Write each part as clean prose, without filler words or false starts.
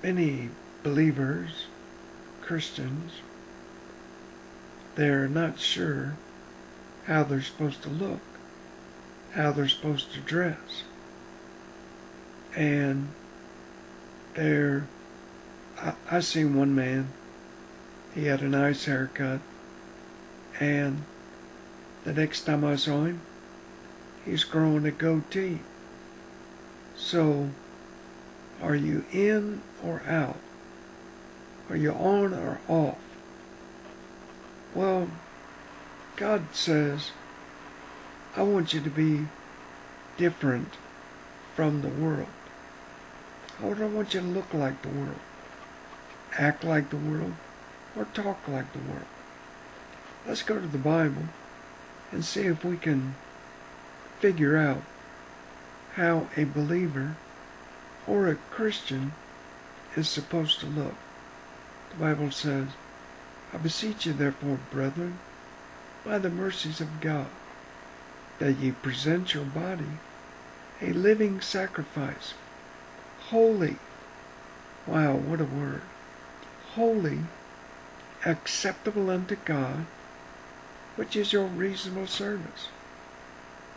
Many believers, Christians, they're not sure how they're supposed to look, how they're supposed to dress. And I seen one man, he had a nice haircut, and the next time I saw him, he's growing a goatee. So, are you in or out? Are you on or off? Well, God says, I want you to be different from the world. I don't want you to look like the world, act like the world, or talk like the world. Let's go to the Bible and see if we can figure out how a believer or a Christian is supposed to look. The Bible says, I beseech you therefore, brethren, by the mercies of God, that ye present your body a living sacrifice, holy, wow, what a word, holy, acceptable unto God, which is your reasonable service.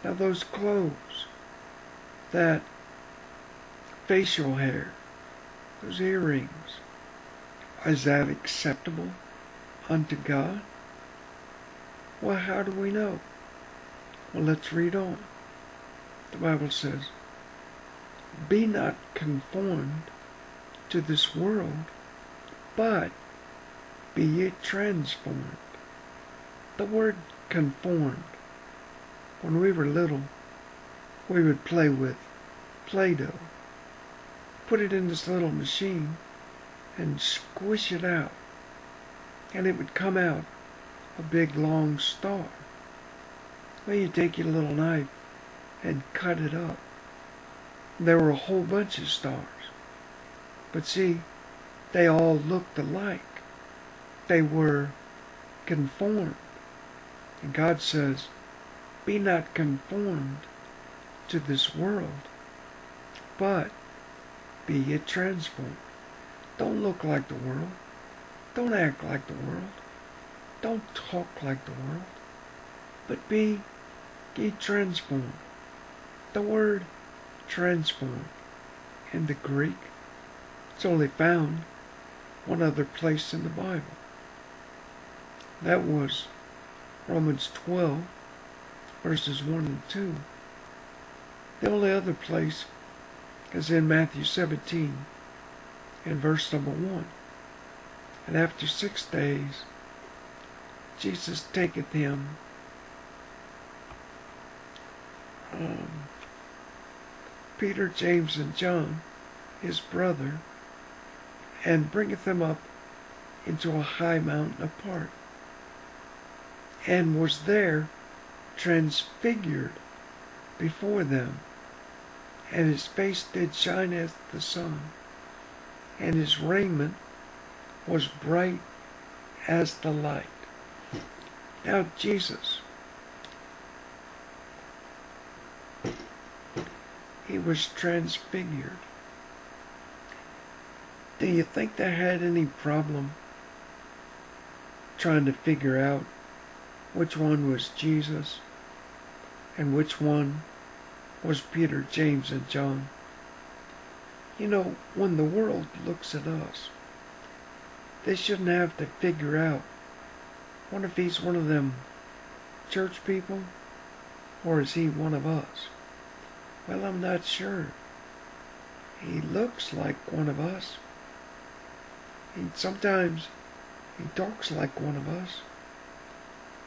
Now those clothes, that facial hair, those earrings, is that acceptable unto God? Well, how do we know? Well, let's read on. The Bible says, be not conformed to this world, but be ye transformed. The word conformed. When we were little, we would play with Play-Doh. Put it in this little machine and squish it out. And it would come out a big long star. Well, you take your little knife and cut it up. There were a whole bunch of stars. But see, they all looked alike. They were conformed. And God says, be not conformed to this world, but be ye transformed. Don't look like the world. Don't act like the world. Don't talk like the world. But be ye transformed. The word transformed in the Greek, it's only found one other place in the Bible. That was Romans 12, verses 1 and 2. The only other place is in Matthew 17, in verse number 1. And after 6 days, Jesus taketh him Peter, James, and John, his brother, and bringeth them up into a high mountain apart, and was there transfigured before them, and his face did shine as the sun, and his raiment was bright as the light. Now Jesus, he was transfigured. Do you think they had any problem trying to figure out which one was Jesus and which one was Peter, James, and John? You know, when the world looks at us, they shouldn't have to figure out, wonder if he's one of them church people, or is he one of us? Well, I'm not sure. He looks like one of us. Sometimes he talks like one of us.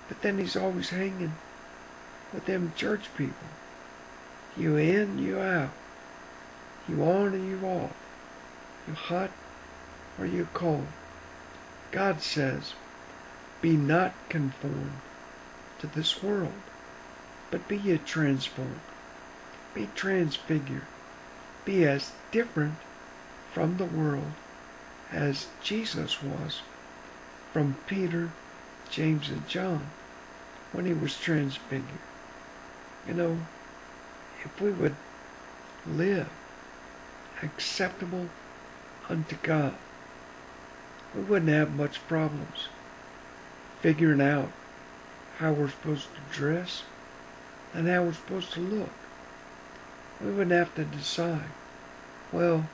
But then he's always hanging with them church people. You in, you out. You on or you off. You hot or you cold. God says, be not conformed to this world, but be ye transformed. Be transfigured. Be as different from the world as Jesus was from Peter, James, and John when he was transfigured. You know, if we would live acceptable unto God, we wouldn't have much problems figuring out how we're supposed to dress and how we're supposed to look. We wouldn't have to decide, well,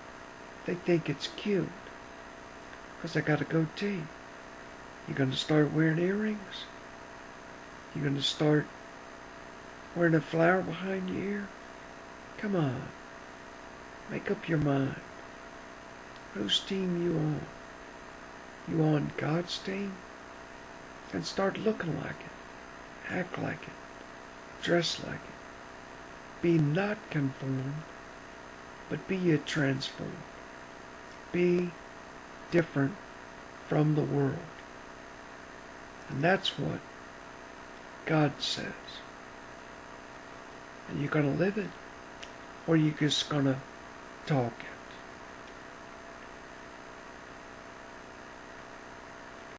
they think it's cute because I got a goatee. You gonna start wearing earrings? You gonna start wearing a flower behind your ear? Come on. Make up your mind. Whose team you on? You on God's team? And start looking like it. Act like it. Dress like it. Be not conformed, but be ye transformed. Be different from the world. And that's what God says. And you gonna live it? Or you just gonna talk it?